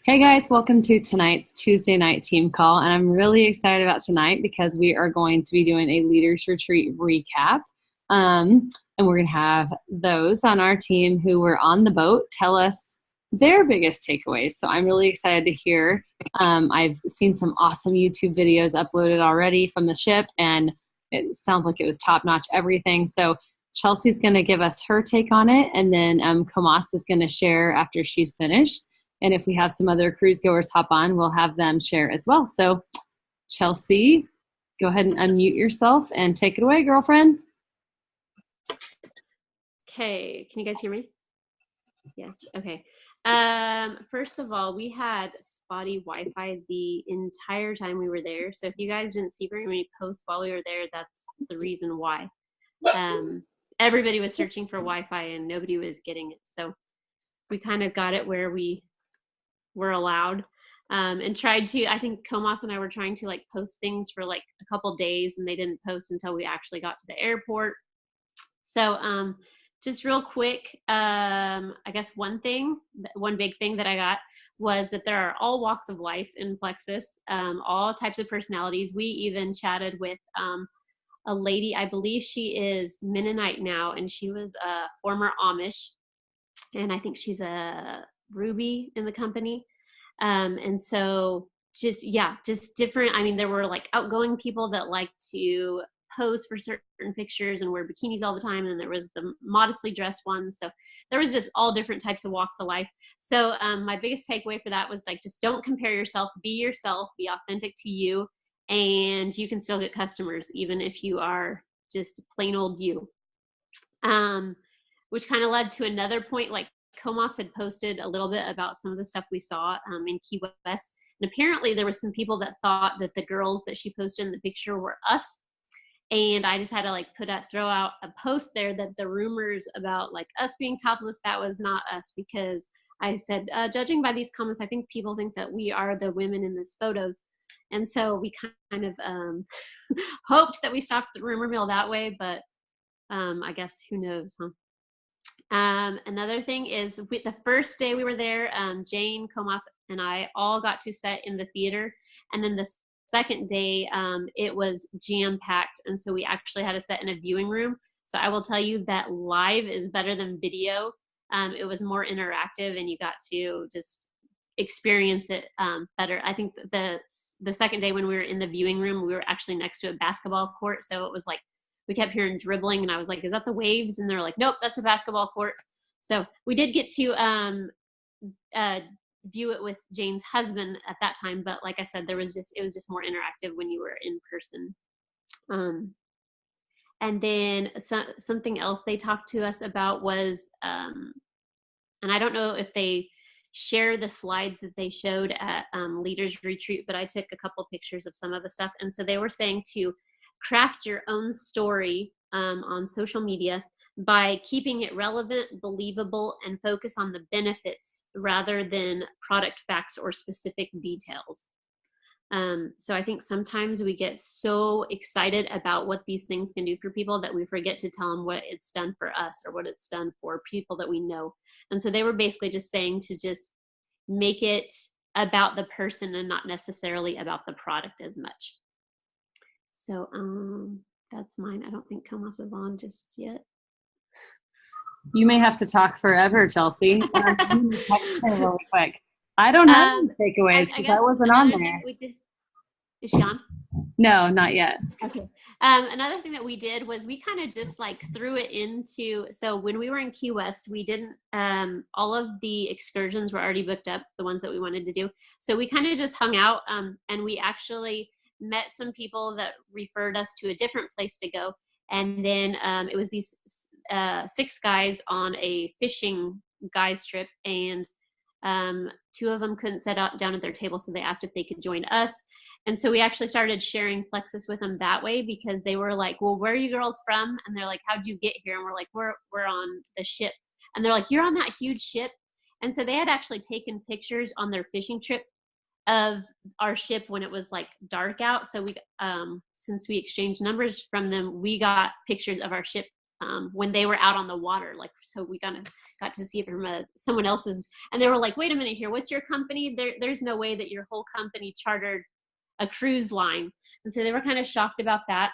Hey guys, welcome to tonight's Tuesday night team call. And I'm really excited about tonight because we are going to be doing a leaders retreat recap. And we're going to have those on our team who were on the boat tell us their biggest takeaways. So I'm really excited to hear. I've seen some awesome YouTube videos uploaded already from the ship, and it sounds like it was top notch everything. So Chelsea's going to give us her take on it, and then Kamas is going to share after she's finished. And if we have some other cruise goers hop on, we'll have them share as well. So Chelsea, go ahead and unmute yourself and take it away, girlfriend. Okay, can you guys hear me? Yes, okay. First of all, we had spotty Wi-Fi the entire time we were there. So if you guys didn't see very many posts while we were there, that's the reason why. Everybody was searching for Wi-Fi and nobody was getting it. So we kind of got it where we were allowed, and tried to, I think Comas and I were trying to like post things for like a couple days, and they didn't post until we actually got to the airport. So just real quick, I guess one big thing that I got was that there are all walks of life in Plexus, all types of personalities. We even chatted with a lady, I believe she is Mennonite now, and she was a former Amish, and I think she's a Ruby in the company. And so just different. I mean, there were like outgoing people that like to pose for certain pictures and wear bikinis all the time, and there was the modestly dressed ones. So there was just all different types of walks of life. So my biggest takeaway for that was like, just don't compare yourself, be authentic to you, and you can still get customers even if you are just plain old you. Which kind of led to another point. Like Comas had posted a little bit about some of the stuff we saw in Key West, and apparently there was some people that thought that the girls that she posted in the picture were us. And I just had to like throw out a post there that the rumors about like us being topless, that was not us, because I said, judging by these comments, I think people think that we are the women in these photos. And so we kind of hoped that we stopped the rumor mill that way, but I guess who knows, huh? Another thing is, the first day we were there, Jane, Comas, and I all got to set in the theater. And then the second day, it was jam-packed. And so we actually had to set in a viewing room. So I will tell you that live is better than video. It was more interactive, and you got to just experience it better. I think the second day when we were in the viewing room, we were actually next to a basketball court. So it was like, we kept hearing dribbling, and I was like, is that the Waves? And they're like, nope, that's a basketball court. So we did get to view it with Jane's husband at that time, but like I said, it was just more interactive when you were in person. And then something else they talked to us about was, and I don't know if they share the slides that they showed at Leaders Retreat, but I took a couple pictures of some of the stuff. And so they were saying to craft your own story on social media by keeping it relevant, believable, and focus on the benefits rather than product facts or specific details. So I think sometimes we get so excited about what these things can do for people that we forget to tell them what it's done for us or what it's done for people that we know. And so they were basically just saying to just make it about the person and not necessarily about the product as much. So that's mine. I don't think Comas is on just yet. You may have to talk forever, Chelsea. Really quick. I don't have any takeaways because I wasn't on there. Is she on? No, not yet. Okay. Another thing that we did was we kind of just like threw it into, so when we were in Key West, we didn't, all of the excursions were already booked up, the ones that we wanted to do. So we kind of just hung out, and we actually met some people that referred us to a different place to go. And then it was these 6 guys on a fishing guys trip, and 2 of them couldn't sit down at their table, so they asked if they could join us. And so we actually started sharing Plexus with them that way, because they were like, well, where are you girls from? And they're like, how'd you get here? And we're like, we're on the ship. And they're like, you're on that huge ship? And so they had actually taken pictures on their fishing trip of our ship when it was like dark out. So we, since we exchanged numbers from them, we got pictures of our ship when they were out on the water. Like, so we kind of got to see it from someone else's, and they were like, wait a minute here, what's your company? There's no way that your whole company chartered a cruise line. And so they were kind of shocked about that.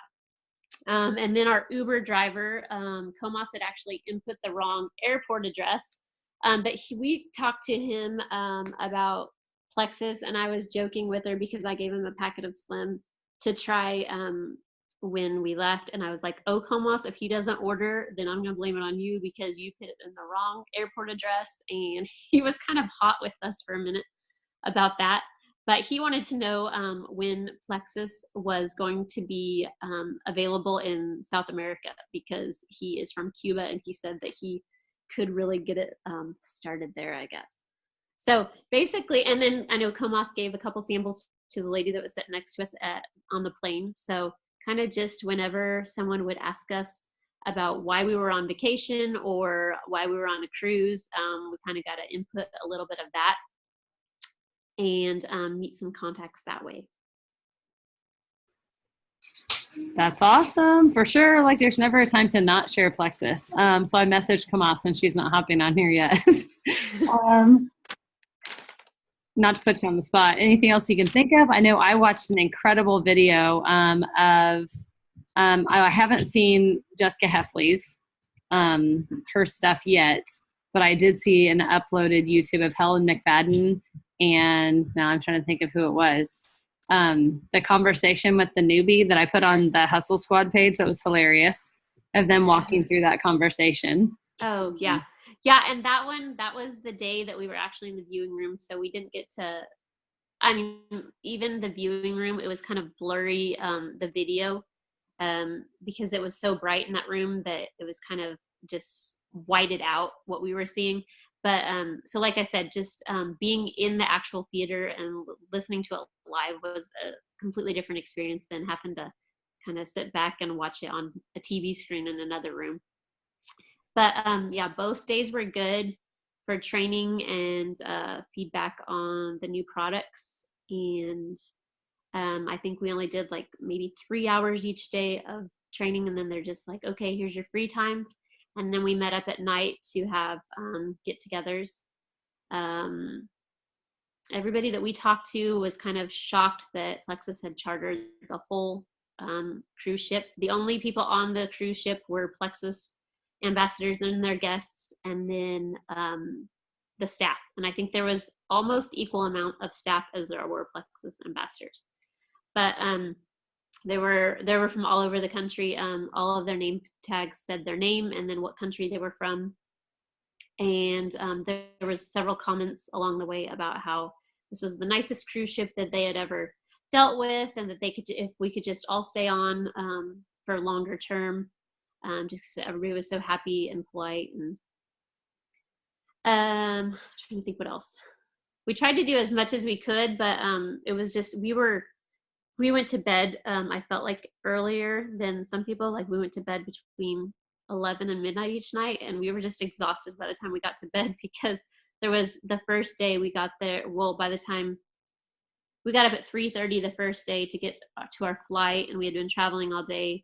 And then our Uber driver, Comas, had actually input the wrong airport address. But we talked to him about Plexus, and I was joking with her because I gave him a packet of Slim to try when we left. And I was like, oh, Comas, if he doesn't order, then I'm going to blame it on you because you put it in the wrong airport address. And he was kind of hot with us for a minute about that. But he wanted to know when Plexus was going to be available in South America because he is from Cuba, and he said that he could really get it started there, I guess. So basically, and then I know Comas gave a couple samples to the lady that was sitting next to us on the plane. So kind of just whenever someone would ask us about why we were on vacation or why we were on a cruise, we kind of got to input a little bit of that and meet some contacts that way. That's awesome, for sure. Like, there's never a time to not share Plexus. So I messaged Comas, and she's not hopping on here yet. Not to put you on the spot. Anything else you can think of? I know I watched an incredible video of, I haven't seen Jessica Heffley's, her stuff yet, but I did see an uploaded YouTube of Helen McFadden, and now I'm trying to think of who it was. The conversation with the newbie that I put on the Hustle Squad page, that was hilarious, of them walking through that conversation. Oh, yeah. Yeah, and that was the day that we were actually in the viewing room, so we didn't get to, I mean, even the viewing room, it was kind of blurry, the video, because it was so bright in that room that it was kind of just whited out what we were seeing. But so like I said, just being in the actual theater and listening to it live was a completely different experience than having to kind of sit back and watch it on a TV screen in another room. But yeah, both days were good for training and feedback on the new products. And I think we only did like maybe 3 hours each day of training, and then they're just like, okay, here's your free time. And then we met up at night to have get-togethers. Everybody that we talked to was kind of shocked that Plexus had chartered the whole cruise ship. The only people on the cruise ship were Plexus ambassadors and their guests, and then the staff. And I think there was almost equal amount of staff as there were Plexus ambassadors. But they were from all over the country. All of their name tags said their name and then what country they were from. And there was several comments along the way about how this was the nicest cruise ship that they had ever dealt with, and that they could, if we could just all stay on for longer term, just because everybody was so happy and polite. And trying to think what else. We tried to do as much as we could, but it was just, we went to bed, I felt like earlier than some people. Like, we went to bed between 11 and midnight each night, and we were just exhausted by the time we got to bed, because there was the first day we got there. Well, by the time we got up at 3:30 the first day to get to our flight, and we had been traveling all day.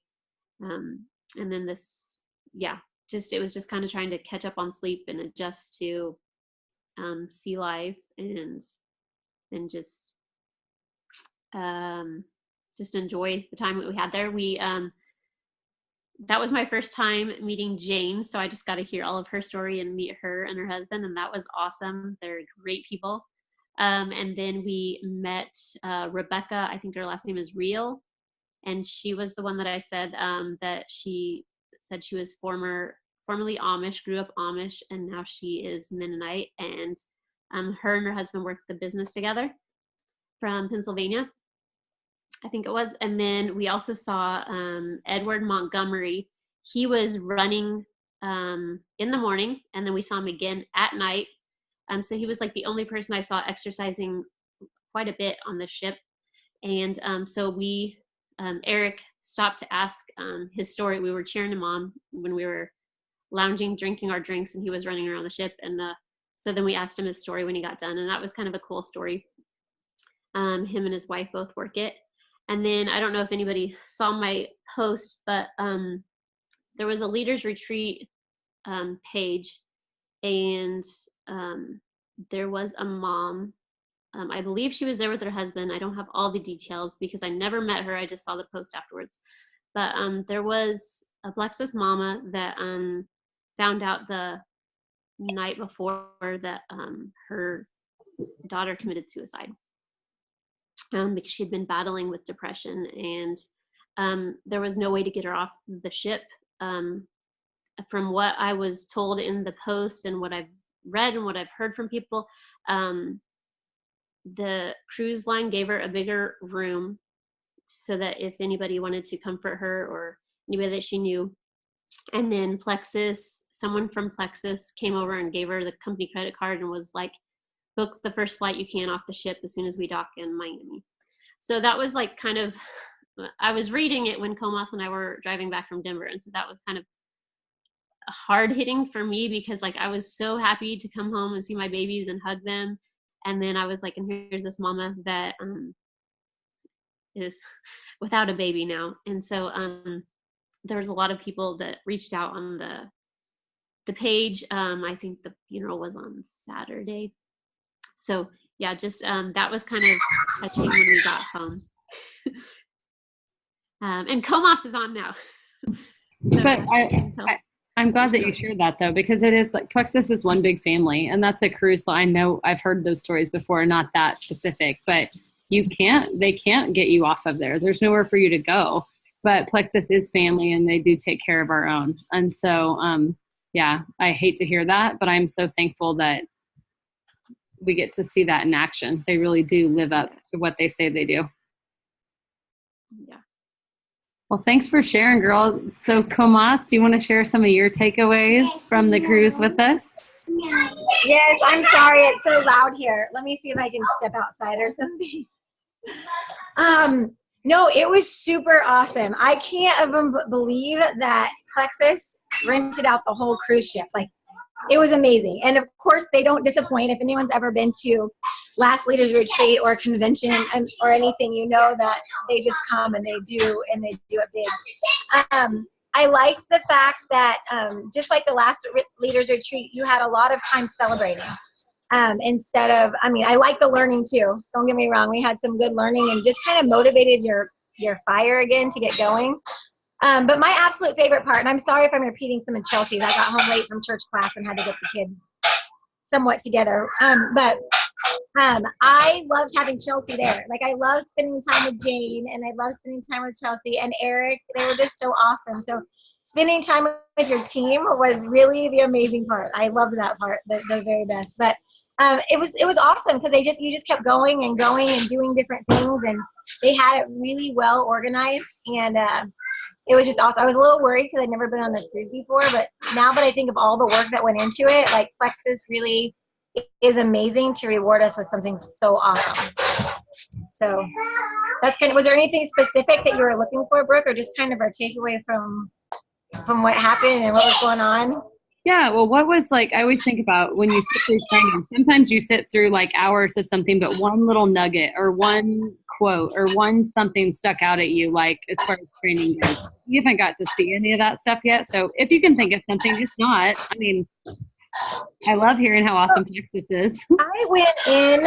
And then this, yeah, just, it was just kind of trying to catch up on sleep and adjust to sea life, and just enjoy the time that we had there. We that was my first time meeting Jane, so I just got to hear all of her story and meet her and her husband, and that was awesome. They're great people. And then we met Rebecca. I think her last name is Real, and she was the one that I said that she said she was formerly Amish, grew up Amish, and now she is Mennonite. And her and her husband worked the business together from Pennsylvania, I think it was. And then we also saw Edward Montgomery. He was running in the morning, and then we saw him again at night. So he was like the only person I saw exercising quite a bit on the ship. And so we, Eric stopped to ask his story. We were cheering him on when we were lounging, drinking our drinks, and he was running around the ship. And so then we asked him his story when he got done, and that was kind of a cool story. Him and his wife both work it. And then I don't know if anybody saw my post, but there was a leaders retreat page, and there was a mom. I believe she was there with her husband. I don't have all the details because I never met her. I just saw the post afterwards. But there was a Plexus mama that found out the night before that her daughter committed suicide because she had been battling with depression, and there was no way to get her off the ship. From what I was told in the post and what I've read and what I've heard from people, the cruise line gave her a bigger room so that if anybody wanted to comfort her or anybody that she knew. And then someone from Plexus came over and gave her the company credit card and was like, book the first flight you can off the ship as soon as we dock in Miami. So that was like kind of, I was reading it when Comas and I were driving back from Denver. And so that was kind of hard hitting for me because like I was so happy to come home and see my babies and hug them. And then I was like, and here's this mama that is without a baby now. And so there was a lot of people that reached out on the page. I think the funeral was on Saturday. So yeah, just that was kind of touching when we got home. And Comas is on now. So but I'm glad that you shared that though, because it is like Plexus is one big family, and that's a cruise line. I know I've heard those stories before, not that specific, but they can't get you off of there. There's nowhere for you to go. But Plexus is family, and they do take care of our own. And so, yeah, I hate to hear that, but I'm so thankful that we get to see that in action. They really do live up to what they say they do. Yeah. Well, thanks for sharing, girl. So, Comas, do you want to share some of your takeaways from the cruise with us? Yes, I'm sorry. It's so loud here. Let me see if I can step outside or something. No, it was super awesome. I can't even believe that Plexus rented out the whole cruise ship. Like, it was amazing. And of course, they don't disappoint. If anyone's ever been to Last Leaders Retreat or convention or anything, you know that they just come and they do it big. I liked the fact that just like the Last Leaders Retreat, you had a lot of time celebrating. Instead of, I like the learning too. Don't get me wrong. We had some good learning and just kind of motivated your fire again to get going. But my absolute favorite part, and I'm sorry if I'm repeating some of Chelsea's, I got home late from church class and had to get the kids somewhat together. But I loved having Chelsea there. Like, I love spending time with Jane, and I love spending time with Chelsea and Eric. They were just so awesome. So spending time with your team was really the amazing part. I loved that part, the very best. But it was awesome because you just kept going and doing different things, and they had it really well organized, and it was just awesome. I was a little worried because I'd never been on a cruise before, but now that I think of all the work that went into it, like, Plexus really is amazing to reward us with something so awesome. So that's was there anything specific that you were looking for, Brooke, or just kind of our takeaway from what happened and what was going on? Yeah, well, what was like, I always think about when you sit through training, sometimes you sit through like hours of something, but one little nugget or one quote or one something stuck out at you, like as far as training goes. You haven't got to see any of that stuff yet. So if you can think of something, if not, I love hearing how awesome Plexus is. I went in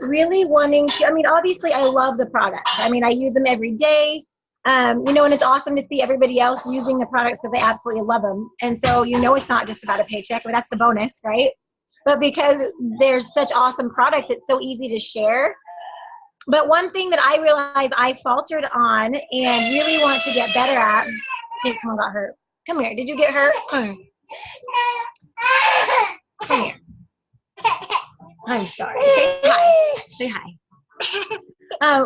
really wanting to, obviously I love the products. I use them every day. And it's awesome to see everybody else using the products because they absolutely love them. And so, it's not just about a paycheck, but that's the bonus, right? But because there's such awesome products, it's so easy to share. But one thing that I realized I faltered on and really want to get better at, I think someone got hurt. Come here. Did you get hurt? Come here. I'm sorry. Say hi. Say hi.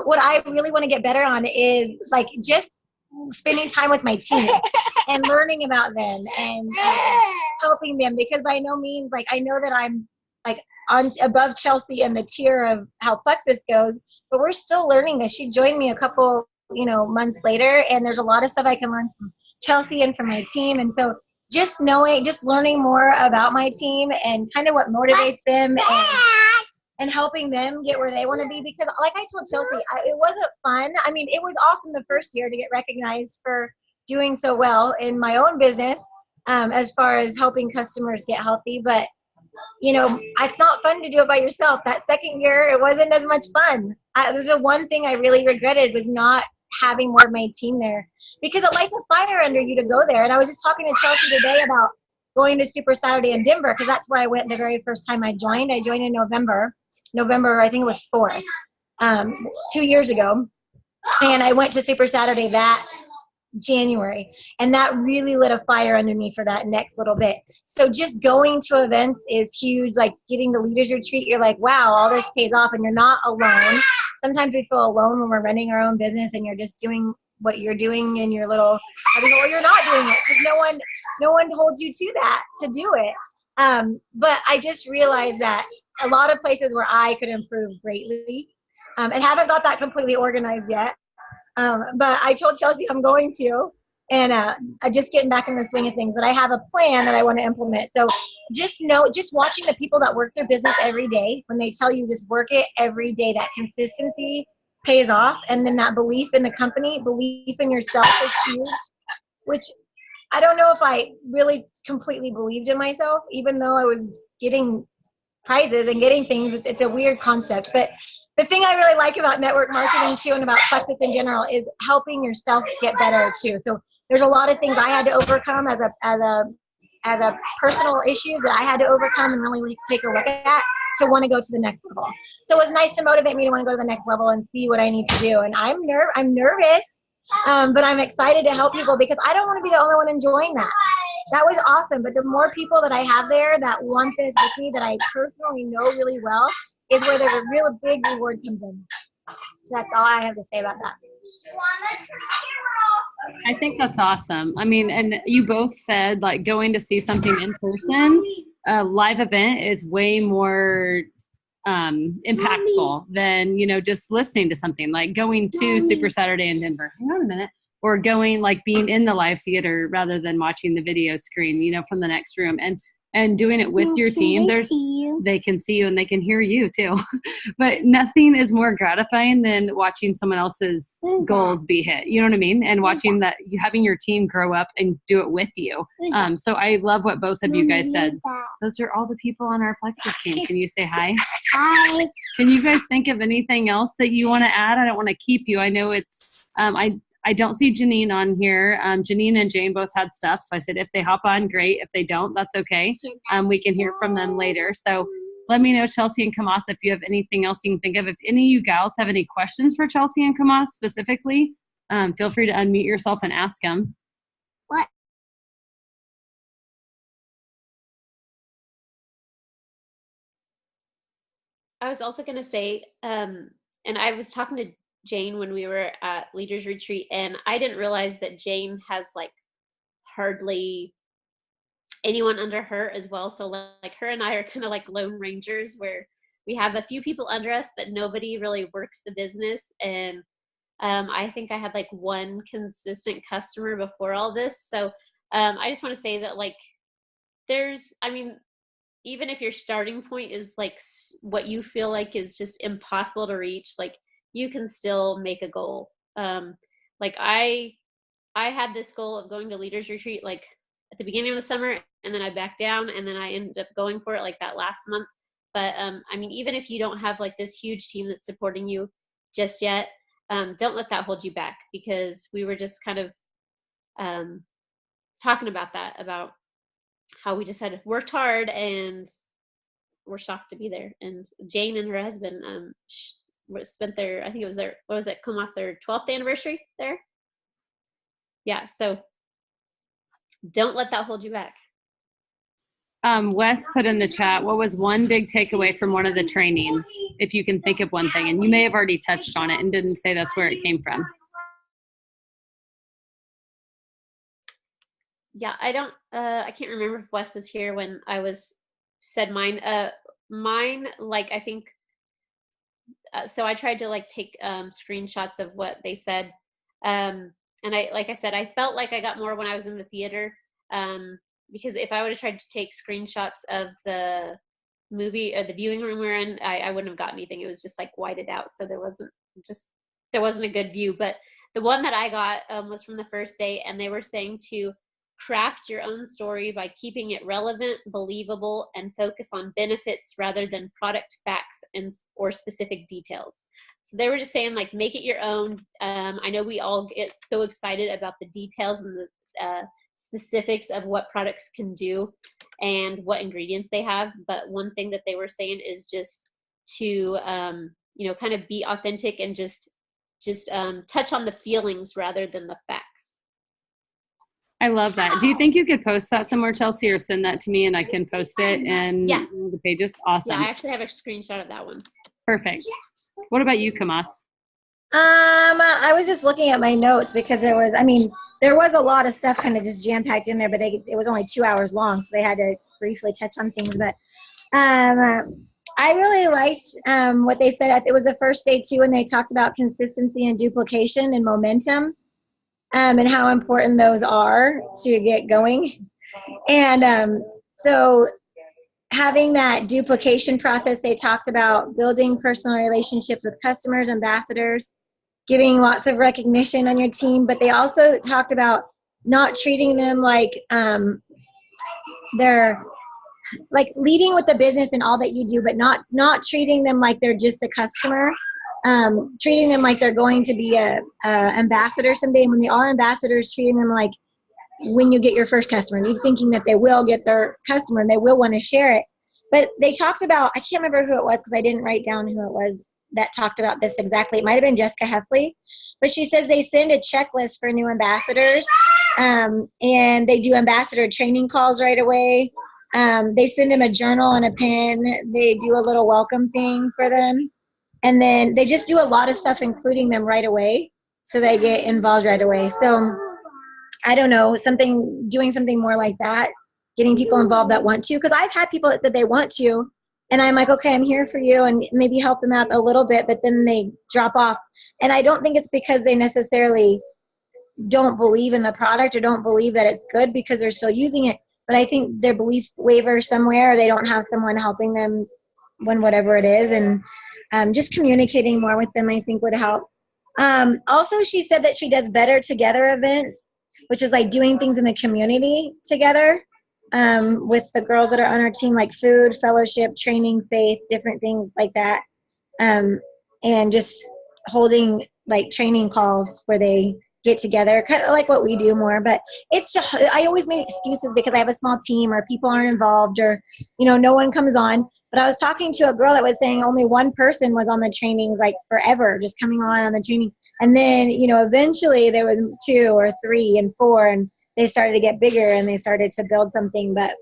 What I really want to get better on is like just spending time with my team and learning about them and helping them, because by no means, like, I know that I'm like above Chelsea in the tier of how Plexus goes, but we're still learning this. She joined me a couple, months later, and there's a lot of stuff I can learn from Chelsea and from my team. And so just learning more about my team and kind of what motivates them and helping them get where they want to be. Because like I told Chelsea, it wasn't fun. It was awesome the first year to get recognized for doing so well in my own business as far as helping customers get healthy. But it's not fun to do it by yourself. That second year, it wasn't as much fun. There's the one thing I really regretted was not having more of my team there, because it lights a fire under you to go there. And I was just talking to Chelsea today about going to Super Saturday in Denver, because that's where I went the very first time I joined. I joined in November, I think it was 4th, 2 years ago. And I went to Super Saturday that January, and that really lit a fire under me for that next little bit. So just going to events is huge. Like getting the leaders retreat, you're like, wow, all this pays off, and you're not alone. Sometimes we feel alone when we're running our own business and you're just doing what you're doing in your little, or you're not doing it because no one holds you to that to do it. But I just realized that a lot of places where I could improve greatly, and haven't got that completely organized yet. But I told Chelsea I'm going to, and I'm just getting back in the swing of things. But I have a plan that I want to implement. So just watching the people that work their business every day, when they tell you just work it every day, that consistency pays off. And then that belief in the company, belief in yourself is huge, which I don't know if I really completely believed in myself, even though I was getting prizes and getting things. It's a weird concept. But the thing I really like about network marketing too, and about Plexus in general, is helping yourself get better too. So there's a lot of things I had to overcome as a personal issues that I had to overcome and really take a look at to want to go to the next level. So it was nice to motivate me to want to go to the next level and see what I need to do. And I'm nervous, but I'm excited to help people, because I don't want to be the only one enjoying that. That was awesome. But the more people that I have there that want this with me, that I personally know really well, is where the real big reward comes in. So that's all I have to say about that. I think that's awesome. I mean, and you both said like going to see something in person, a live event is way more impactful than, just listening to something. Like going to Super Saturday in Denver. Hang on a minute. Or going, like being in the live theater rather than watching the video screen, from the next room, and doing it with your team. They can see you and they can hear you too. But nothing is more gratifying than watching someone else's goals be hit. You know what I mean? And watching that, you having your team grow up and do it with you. So I love what both of you guys said. Those are all the people on our Plexus team. Can you say hi? Hi. Can you guys think of anything else that you want to add? I don't want to keep you. I know it's, I don't see Janine on here. Janine and Jane both had stuff. So I said, if they hop on, great. If they don't, that's okay. We can hear from them later. So let me know, Chelsea and Kamas, if you have anything else you can think of. If any of you gals have any questions for Chelsea and Kamas specifically, feel free to unmute yourself and ask them. What? I was also going to say, and I was talking to Jane when we were at Leaders Retreat, and I didn't realize that Jane has like hardly anyone under her as well. So like her and I are kind of like lone rangers, where we have a few people under us, but nobody really works the business. And I think I had like one consistent customer before all this. So I just want to say that like even if your starting point is like what you feel like is just impossible to reach, like you can still make a goal. Like I had this goal of going to Leaders Retreat like at the beginning of the summer, and then I backed down, and then I ended up going for it like that last month. But even if you don't have like this huge team that's supporting you just yet, don't let that hold you back, because we were just kind of talking about how we just had worked hard and we're shocked to be there. And Jane and her husband spent their, I think it was their, what was it, Kumas, their 12th anniversary there. Yeah, so don't let that hold you back. Wes put in the chat, what was one big takeaway from one of the trainings, if you can think of one thing? And you may have already touched on it and didn't say that's where it came from. Yeah, I can't remember if Wes was here when I said mine. Mine, like, I think, so I tried to like take screenshots of what they said. And like I said, I felt like I got more when I was in the theater. Because if I would have tried to take screenshots of the movie or the viewing room we're in, I wouldn't have got anything. It was just like whited out. So there wasn't a good view. But the one that I got was from the first day, and they were saying to craft your own story by keeping it relevant, believable, and focus on benefits rather than product facts or specific details. So they were just saying, like, make it your own. I know we all get so excited about the details and the specifics of what products can do and what ingredients they have. But one thing that they were saying is just to, kind of be authentic and just touch on the feelings rather than the facts. I love that. Do you think you could post that somewhere, Chelsea, or send that to me and I can post it in the pages? Awesome. Yeah, I actually have a screenshot of that one. Perfect. What about you, Kamas? I was just looking at my notes because there was a lot of stuff kind of just jam-packed in there, but it was only 2 hours long, so they had to briefly touch on things. But I really liked what they said. It was the first day, too, and they talked about consistency and duplication and momentum. And how important those are to get going. And so having that duplication process, they talked about building personal relationships with customers, ambassadors, giving lots of recognition on your team, but they also talked about not treating them like they're like leading with the business and all that you do, but not treating them like they're just a customer. Treating them like they're going to be a ambassador someday. And when they are ambassadors, treating them like when you get your first customer, you're thinking that they will get their customer and they will want to share it. But they talked about, I can't remember who it was because I didn't write down who it was that talked about this exactly. It might have been Jessica Heffley, but she says they send a checklist for new ambassadors, and they do ambassador training calls right away. They send them a journal and a pen. They do a little welcome thing for them. And then they just do a lot of stuff, including them right away, so they get involved right away. So I don't know, doing something more like that, getting people involved that want to, because I've had people that said they want to, and I'm like, okay, I'm here for you, and maybe help them out a little bit, but then they drop off. And I don't think it's because they necessarily don't believe in the product or don't believe that it's good because they're still using it, but I think their belief wavers somewhere, or they don't have someone helping them when whatever it is, and just communicating more with them, I think, would help. Also, she said that she does Better Together events, which is like doing things in the community together with the girls that are on our team, like food, fellowship, training, faith, different things like that. And just holding like training calls where they get together, kind of like what we do more. But it's just, I always make excuses because I have a small team or people aren't involved or, no one comes on. But I was talking to a girl that was saying only one person was on the training, like forever, just coming on the training. And then, eventually there was 2 or 3 and 4, and they started to get bigger and they started to build something. But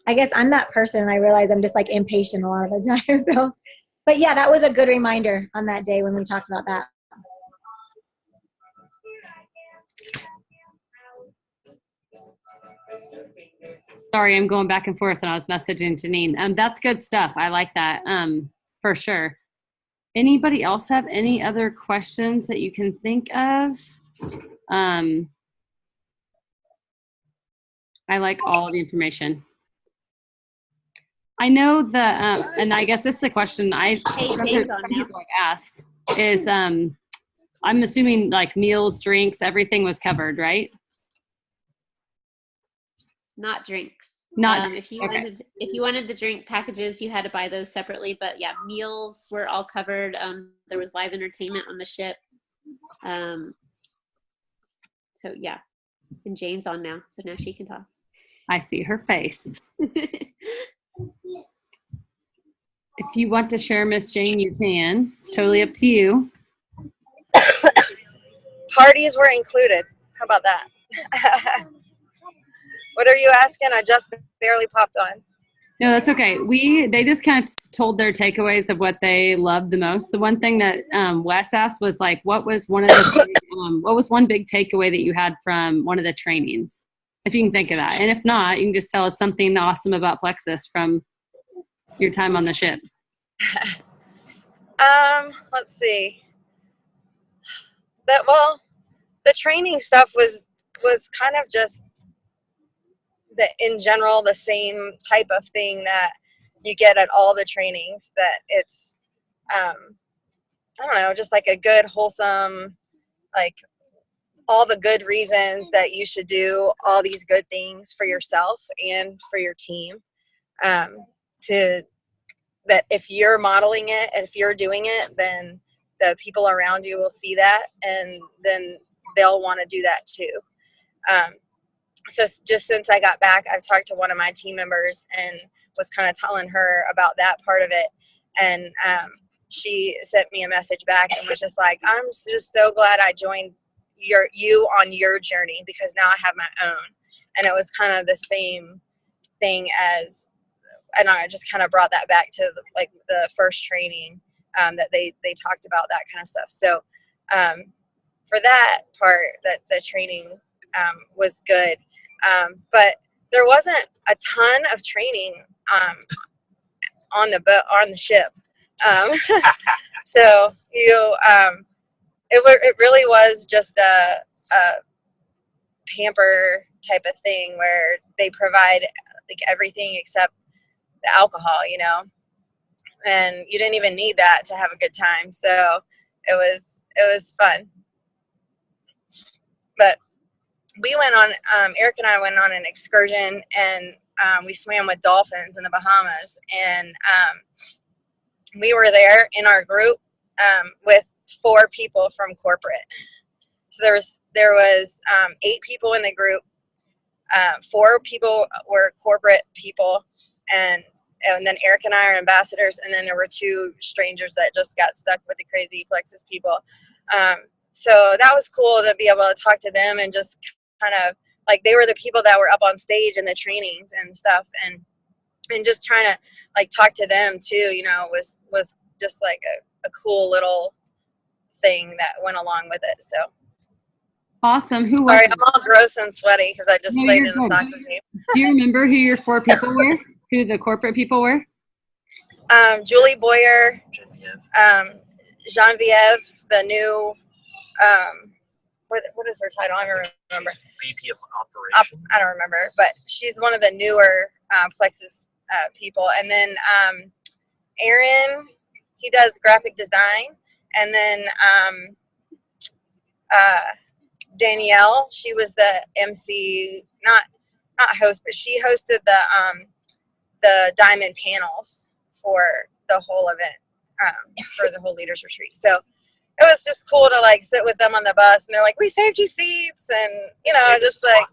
I guess I'm that person, and I realize I'm just like impatient a lot of the time. So, but yeah, that was a good reminder on that day when we talked about that. Sorry, I'm going back and forth and I was messaging Janine. That's good stuff. I like that for sure. Anybody else have any other questions that you can think of? I like all the information. I know and I guess this is a question some people have asked is, I'm assuming like meals, drinks, everything was covered, right? Not drinks. If you wanted the drink packages, you had to buy those separately. But yeah, meals were all covered. There was live entertainment on the ship. So yeah, and Jane's on now, so now she can talk. I see her face. If you want to share, Miss Jane, you can. It's totally up to you. Parties were included. How about that? What are you asking? I just barely popped on. No, that's okay. They just kind of told their takeaways of what they loved the most. The one thing that Wes asked was like, what was one big takeaway that you had from one of the trainings? If you can think of that. And if not, you can just tell us something awesome about Plexus from your time on the ship. Let's see. The training stuff was kind of just in general the same type of thing that you get at all the trainings, that it's I don't know, just like a good wholesome, like all the good reasons that you should do all these good things for yourself and for your team. To that if you're modeling it and if you're doing it, then the people around you will see that, and then they'll want to do that too. So just since I got back, I've talked to one of my team members and was kind of telling her about that part of it. And she sent me a message back and was just like, I'm just so glad I joined you on your journey, because now I have my own. And it was kind of the same thing as, and I just kind of brought that back to like the first training that they talked about that kind of stuff. So for that part, that the training was good. But there wasn't a ton of training on the boat, on the ship. So it really was just a pamper type of thing where they provide like everything except the alcohol, and you didn't even need that to have a good time. So it was fun. But we went on, Eric and I went on an excursion, and we swam with dolphins in the Bahamas. And we were there in our group with 4 people from corporate. So there was 8 people in the group. 4 people were corporate people, and then Eric and I are ambassadors, and then there were 2 strangers that just got stuck with the crazy Plexus people. So that was cool to be able to talk to them, and just kind of like they were the people that were up on stage in the trainings and stuff, and just trying to like talk to them too, was just like a cool little thing that went along with it. So Awesome. Who was sorry, it? I'm all gross and sweaty because I just No, played you're in a good. soccer game. Do you remember who your 4 people were? Who the corporate people were? Julie Boyer, Genevieve, the new, what is her title? I don't remember. She's VP of Operations. I don't remember, but she's one of the newer Plexus people. And then Aaron, he does graphic design. And then Danielle, she was the MC, not host, but she hosted the diamond panels for the whole event, for the whole leaders retreat. So it was just cool to like sit with them on the bus, and they're like, we saved you seats, and just like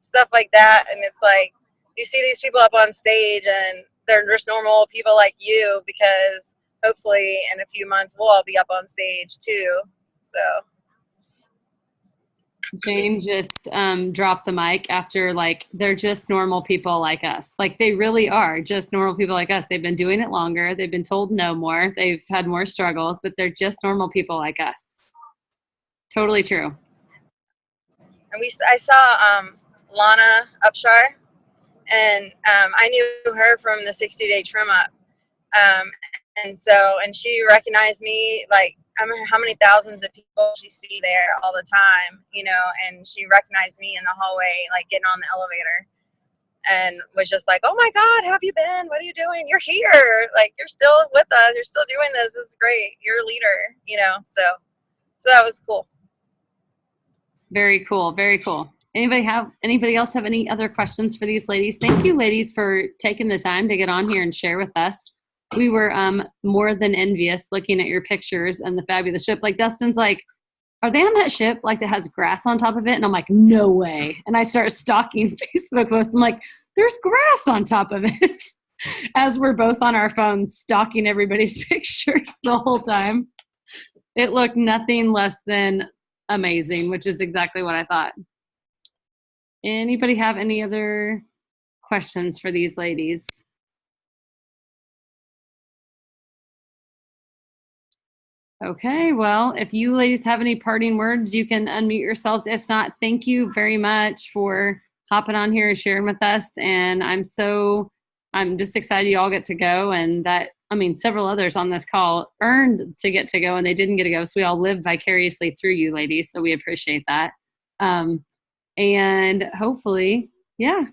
stuff like that. And it's like you see these people up on stage, and they're just normal people like you, because hopefully in a few months we'll all be up on stage too. So Jane just dropped the mic after, like, they're just normal people like us. Like, they really are just normal people like us. They've been doing it longer. They've been told no more. They've had more struggles, but they're just normal people like us. Totally true. And I saw Lana Upshar, and I knew her from the 60-day trim up. And she recognized me, like, I mean, how many thousands of people she see there all the time, and she recognized me in the hallway, like getting on the elevator, and was just like, oh my God, how have you been? What are you doing? You're here. Like, you're still with us. You're still doing this. This is great. You're a leader, so that was cool. Very cool. Very cool. Anybody else have any other questions for these ladies? Thank you, ladies, for taking the time to get on here and share with us. We were more than envious looking at your pictures and the fabulous ship. Like, Dustin's like, are they on that ship, like, that has grass on top of it? And I'm like, no way. And I start stalking Facebook posts. I'm like, there's grass on top of it. As we're both on our phones stalking everybody's pictures the whole time. It looked nothing less than amazing, which is exactly what I thought. Anybody have any other questions for these ladies? Okay, well, if you ladies have any parting words, you can unmute yourselves. If not, thank you very much for hopping on here and sharing with us. And I'm just excited you all get to go, and that, several others on this call earned to get to go, and they didn't get to go. So we all live vicariously through you ladies. So we appreciate that. And hopefully, yeah,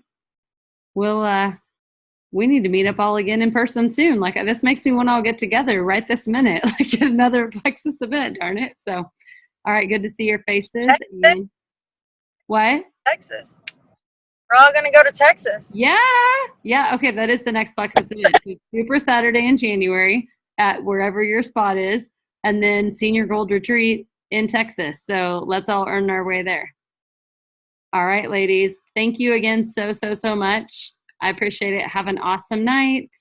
we need to meet up all again in person soon. Like, this makes me want to all get together right this minute, like another Plexus event, darn it. So, all right, good to see your faces. What? Texas. We're all going to go to Texas. Yeah. Yeah. Okay. That is the next Plexus event. So Super Saturday in January at wherever your spot is, and then Senior Gold Retreat in Texas. So let's all earn our way there. All right, ladies. Thank you again so much. I appreciate it. Have an awesome night.